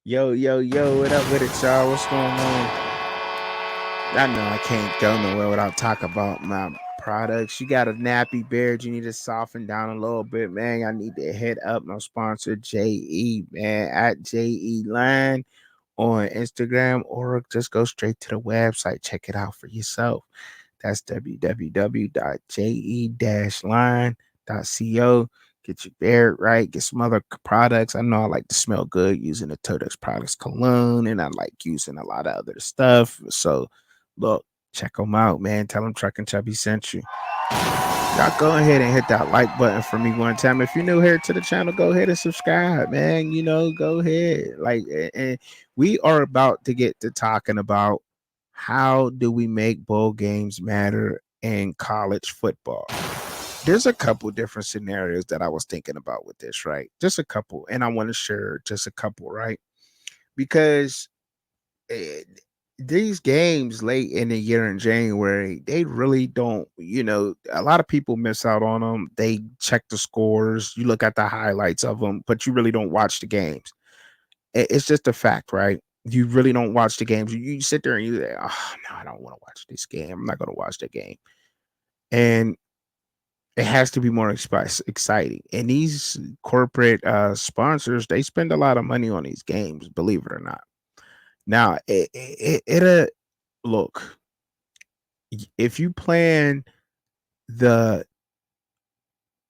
Yo, yo, yo, what up with it, y'all? What's going on? I know I can't go nowhere without talking about my products. You got a nappy beard, you need to soften down a little bit, man. I need to hit up no sponsor JE, man, at JE Line on Instagram, or just go straight to the website. Check it out for yourself. That's www.je-line.co. Get your beard right, get some other products. I know I like to smell good using the Totex Products cologne, and I like using a lot of other stuff. So, look, check them out, man. Tell them Truck and Chubby sent you. Y'all go ahead and hit that like button for me one time. If you're new here to the channel, go ahead and subscribe, man. Go ahead. And we are about to get to talking about how do we make bowl games matter in college football. There's a couple different scenarios that I was thinking about with this, right? Just a couple, and I want to share just a couple, right? Because eh, these games late in the year in January, they really don't, a lot of people miss out on them. They check the scores, you look at the highlights of them, but you really don't watch the games. It's just a fact, right? You really don't watch the games. You sit there and you say, oh, no, I don't want to watch this game. I'm not going to watch the game. And it has to be more exciting. And these corporate sponsors, they spend a lot of money on these games, believe it or not. Now, look, if you plan the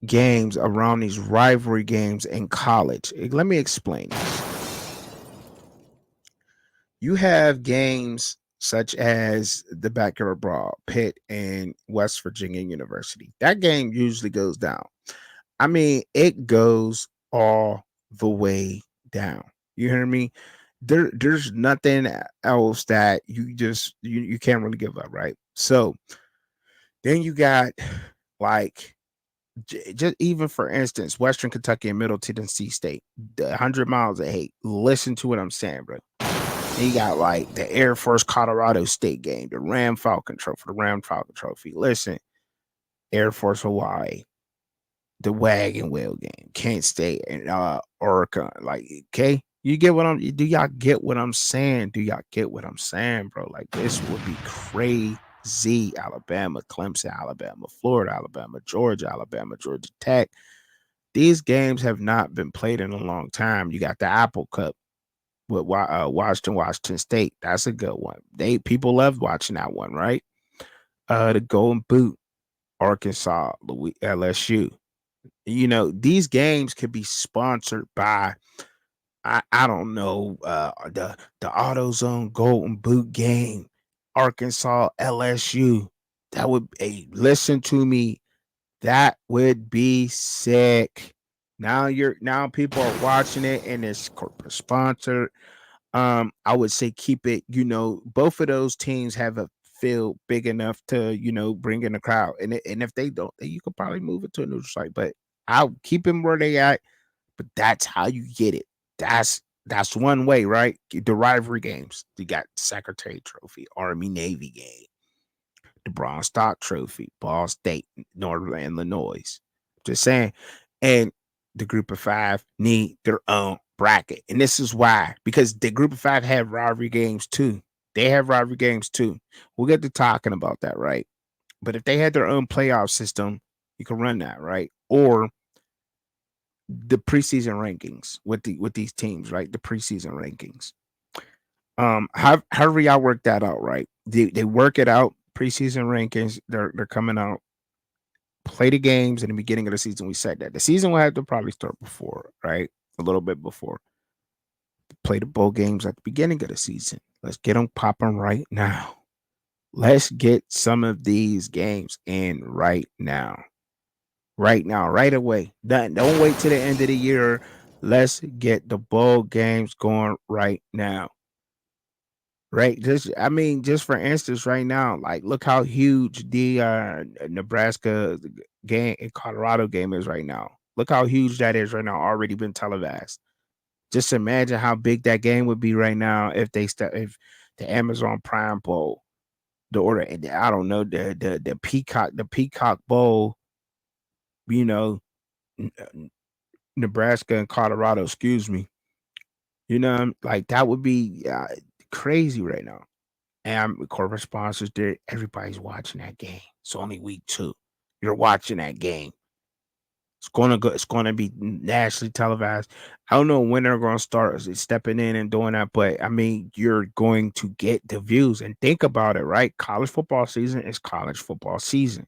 games around these rivalry games in college, let me explain this. You have games such as the Backyard Brawl, Pitt and West Virginia University. That game usually goes down. I mean, it goes all the way down. You hear me? There's nothing else that you can't really give up, right? So then you got like just even for instance, Western Kentucky and Middle Tennessee State, the 100 miles of hate. Listen to what I'm saying, bro. And you got like the Air Force Colorado State game, the Ram Falcon Trophy, the Ram Falcon Trophy. Listen, Air Force Hawaii, the Wagon Wheel game, Kent State and Oregon. Like, okay, you get what I'm do y'all get what I'm saying? Do y'all get what I'm saying, bro? Like this would be crazy. Alabama, Clemson, Alabama, Florida, Alabama, Georgia, Alabama, Georgia Tech. These games have not been played in a long time. You got the Apple Cup with Washington State. That's a good one. People love watching that one, right? The Golden Boot, Arkansas, LSU. These games could be sponsored by I don't know, the AutoZone Golden Boot game, Arkansas, LSU. That would listen to me. That would be sick. Now people are watching it and it's corporate sponsored. I would say keep it, both of those teams have a field big enough to, bring in a crowd. And if they don't, then you could probably move it to a neutral site. But I'll keep them where they at. But that's how you get it. That's one way, right? The rivalry games. You got Secretary Trophy, Army Navy game, the Bronze Stock Trophy, Ball State, Northern Illinois. Just saying. And the group of five need their own bracket. And this is why, because the group of five have rivalry games too. They have rivalry games too. We'll get to talking about that, right? But if they had their own playoff system, you can run that, right? Or the preseason rankings with these teams, right? The preseason rankings. However y'all work that out, right? They work it out. Preseason rankings, they're coming out. Play the games in the beginning of the season. We said that the season will have to probably start before, right? A little bit before. Play the bowl games at the beginning of the season. Let's get them popping right now. Let's get some of these games in right now. Right now, right away. Don't wait till the end of the year. Let's get the bowl games going right now. Right. Just for instance, right now, like look how huge the Nebraska game and Colorado game is right now. Look how huge that is right now, already been televised. Just imagine how big that game would be right now if the Amazon Prime Bowl, the order, and I don't know, the Peacock Bowl, you know, Nebraska and Colorado, excuse me. You know, like that would be crazy right now. And corporate sponsors, there, everybody's watching that game. It's only week 2. You're watching that game. It's gonna go. It's gonna be nationally televised. I don't know when they're gonna start stepping in and doing that, but I mean, you're going to get the views. And think about it, right? College football season is college football season.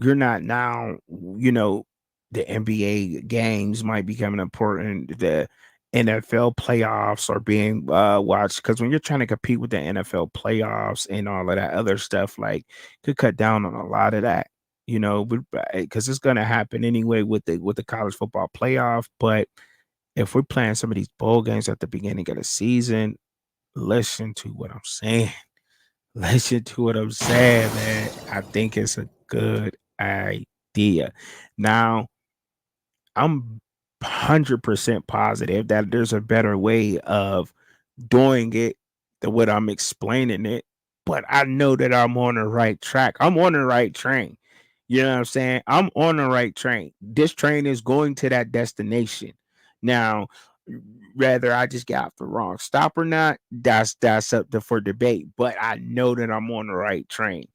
You're not now, you know, the NBA games might become important. The NFL playoffs are being watched because when you're trying to compete with the NFL playoffs and all of that other stuff, like could cut down on a lot of that, you know, because it's going to happen anyway with the college football playoff. But if we're playing some of these bowl games at the beginning of the season, listen to what I'm saying. Listen to what I'm saying, man. I think it's a good idea. Now, I'm 100% positive that there's a better way of doing it than what I'm explaining it, but I know that I'm on the right track. I'm on the right train. You know what I'm saying? I'm on the right train. This train is going to that destination. Now, whether I just got off the wrong stop or not, that's up to for debate. But I know that I'm on the right train,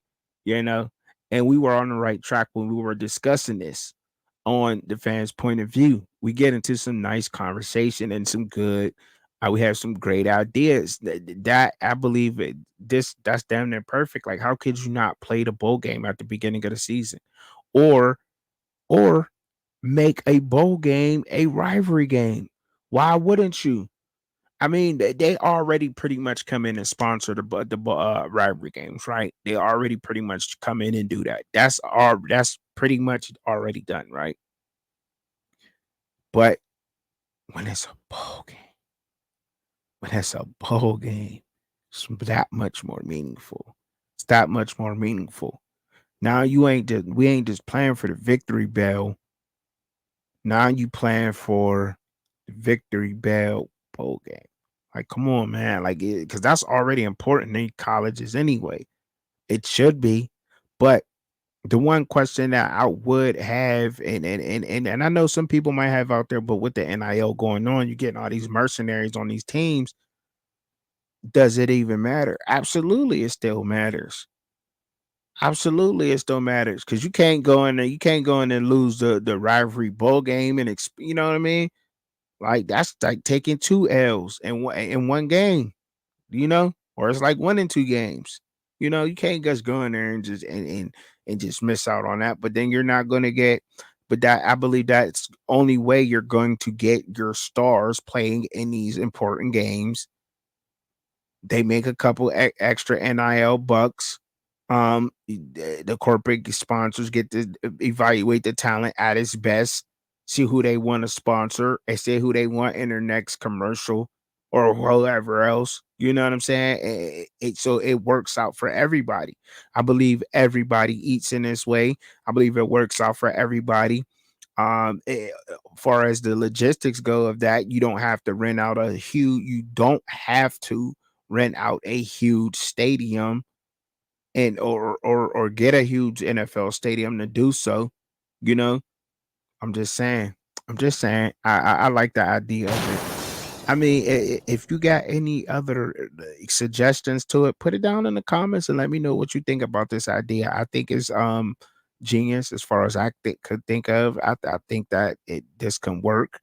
you know, and we were on the right track when we were discussing this on the fans' point of view. We get into some nice conversation and some good. We have some great ideas. That I believe that's damn near perfect. Like, how could you not play the bowl game at the beginning of the season, or or make a bowl game a rivalry game? Why wouldn't you? I mean, they already pretty much come in and sponsor the rivalry games, right? They already pretty much come in and do that. That's pretty much already done, right? But when it's a bowl game, when it's a bowl game, it's that much more meaningful. It's that much more meaningful. Now we ain't just playing for the victory bell. Now you playing for the victory bell bowl game. Like, come on, man. Like, because that's already important in colleges anyway. It should be. But the one question that I would have, and I know some people might have out there, but with the NIL going on, you're getting all these mercenaries on these teams. Does it even matter? Absolutely, it still matters. Absolutely, it still matters because you can't go in there, you can't go in and lose the rivalry bowl game and you know what I mean? Like that's like taking 2 L's in one game, you know, or it's like 1 and 2 games. You know, you can't just go in there and and just miss out on that. But then you're not going to get. But that I believe that's only way you're going to get your stars playing in these important games. They make a couple extra NIL bucks. The corporate sponsors get to evaluate the talent at its best, see who they want to sponsor, and see who they want in their next commercial or whoever else. You know what I'm saying? So it works out for everybody. I believe everybody eats in this way. I believe it works out for everybody. Far as the logistics go of that, you don't have to rent out a huge. You don't have to rent out a huge stadium and or get a huge NFL stadium to do so. You know, I'm just saying. I'm just saying. I like the idea of it. I mean, if you got any other suggestions to it, put it down in the comments and let me know what you think about this idea. I think it's genius as far as could think of. I think that this can work.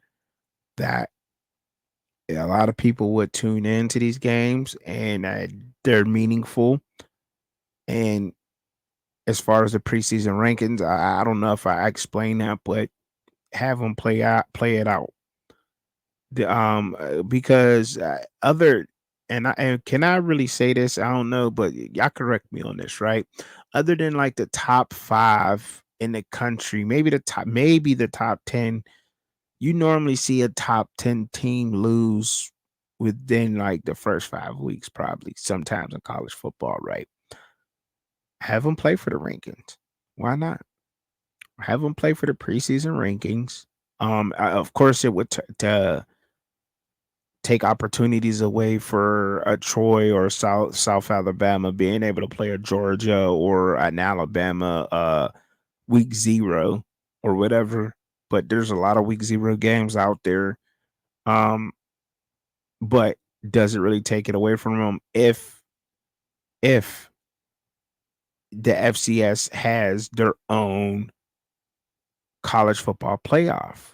That a lot of people would tune into these games and they're meaningful. And as far as the preseason rankings, I don't know if I explained that, but have them play it out. Because other and can I really say this? I don't know, but y'all correct me on this, right? Other than like the top 5 in the country, maybe the top 10, you normally see a top 10 team lose within like the first 5 weeks, probably sometimes in college football, right? Have them play for the rankings. Why not? Have them play for the preseason rankings. Of course, it would to take opportunities away for a Troy or South Alabama being able to play a Georgia or an Alabama week 0 or whatever. But there's a lot of week 0 games out there. Um, but doesn't really take it away from them if the FCS has their own college football playoff.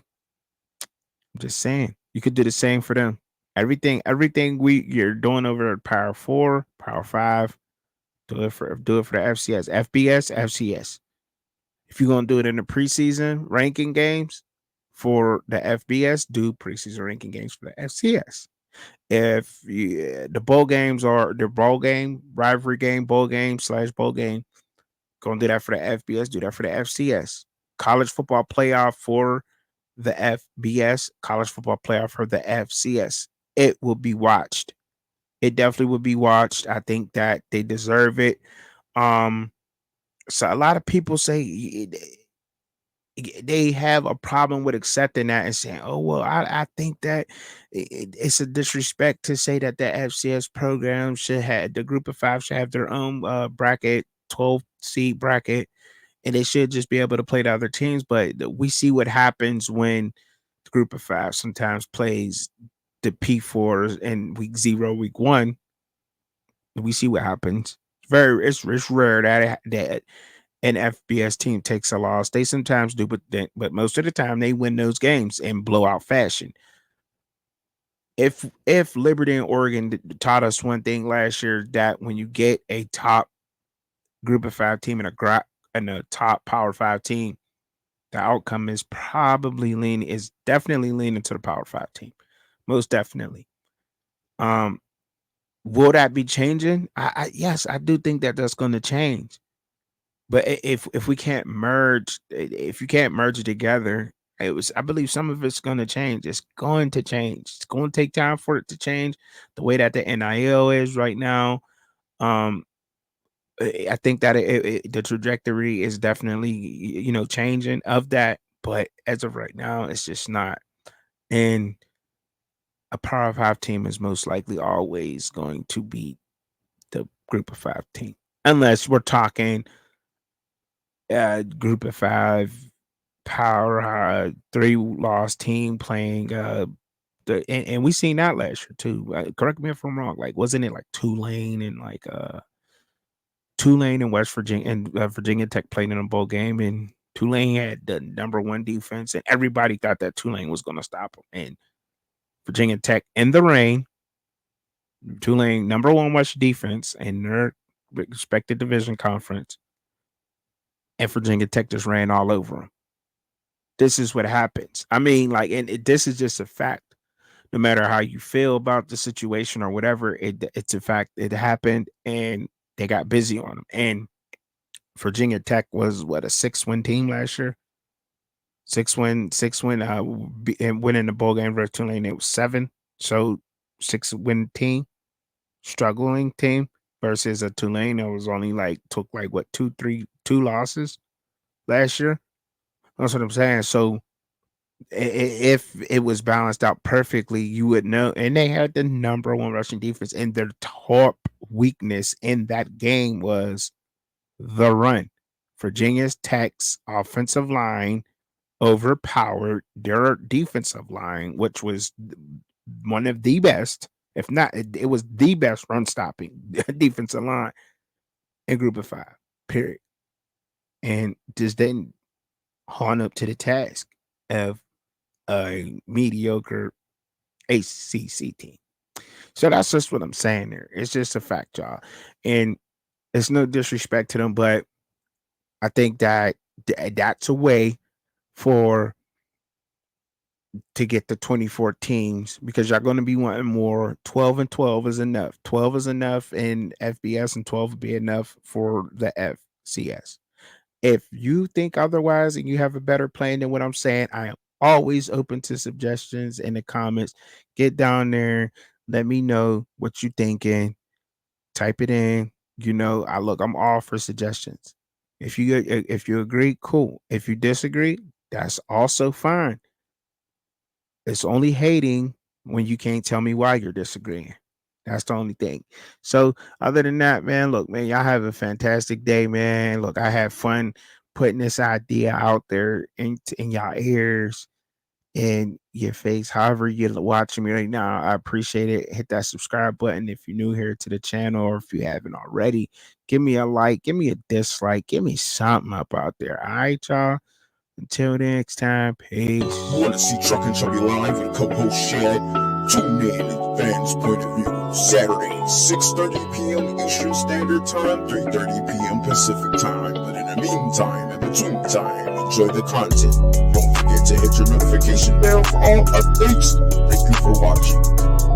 I'm just saying, you could do the same for them. Everything you're doing over at Power Four, Power Five, do it for the FCS, FBS, FCS. If you're gonna do it in the preseason ranking games for the FBS, do preseason ranking games for the FCS. If the bowl games are the bowl game, rivalry game, bowl game slash bowl game, gonna do that for the FBS, do that for the FCS. College football playoff for the FBS, college football playoff for the FCS. It will be watched. It definitely will be watched. I think that they deserve it. Um, so a lot of people say they have a problem with accepting that and saying, "Oh well, I think that it's a disrespect to say that the FCS program should have the Group of Five should have their own bracket, 12 seed bracket, and they should just be able to play the other teams." But we see what happens when the Group of Five sometimes plays the P4s in week 0, week 1. We see what happens. It's rare that an FBS team takes a loss. They sometimes do, but most of the time they win those games in blowout fashion. If Liberty and Oregon taught us one thing last year, that when you get a top Group of Five team and a top Power Five team, the outcome is definitely leaning to the Power Five team, most definitely. Um, will that be changing? Yes, I do think that that's going to change. But if we can't merge, if you can't merge it together, I believe some of it's going to change. It's going to change. It's going to take time for it to change. The way that the NIL is right now, um, I think that the trajectory is definitely changing of that. But as of right now, it's just not. And a Power Five team is most likely always going to beat the Group of Five team, unless we're talking Group of Five power 3 loss team playing and we seen that last year too. Correct me if I'm wrong. Like, wasn't it like Tulane and West Virginia and Virginia Tech played in a bowl game, and Tulane had the number one defense, and everybody thought that Tulane was going to stop them. And Virginia Tech in the rain, Tulane number one West defense in their respected division conference, and Virginia Tech just ran all over them. This is what happens. I mean, like, and this is just a fact. No matter how you feel about the situation or whatever, it's a fact. It happened, and they got busy on them. And Virginia Tech was what, a 6-win team last year. 6-win. And winning the bowl game versus Tulane, it was 7. So 6-win team, struggling team versus a Tulane that was only took what, 2 losses last year. That's what I'm saying. So if it was balanced out perfectly, you would know. And they had the number one rushing defense, and their top weakness in that game was the run. Virginia Tech's offensive line overpowered their defensive line, which was one of the best, if not, it was the best run stopping defensive line in Group of Five, period. And just didn't hone up to the task of a mediocre ACC team. So that's just what I'm saying there. It's just a fact, y'all. And it's no disrespect to them, but I think that that's a way for to get the 24 teams, because y'all going to be wanting more. 12 and 12 is enough. 12 is enough in FBS, and 12 would be enough for the FCS. If you think otherwise and you have a better plan than what I'm saying, I am always open to suggestions in the comments. Get down there. Let me know what you thinking. Type it in. I'm all for suggestions. If you agree, cool. If you disagree, that's also fine. It's only hating when you can't tell me why you're disagreeing. That's the only thing. So other than that, man, look, man, y'all have a fantastic day, man. Look, I had fun putting this idea out there in y'all ears. in your face. However you're watching me right now, I appreciate it. Hit that subscribe button if you're new here to the channel, or if you haven't already. Give me a like, give me a dislike, give me something up out there. All right, y'all. Until next time, peace. Wanna see Truck and Chubby live and co-host Shad? Tune in at Fans Point of View, Saturday, 6:30 p.m. Eastern Standard Time, 3:30 p.m. Pacific Time. But in the meantime, in between time, enjoy the content. Don't forget to hit your notification bell for all updates. Thank you for watching.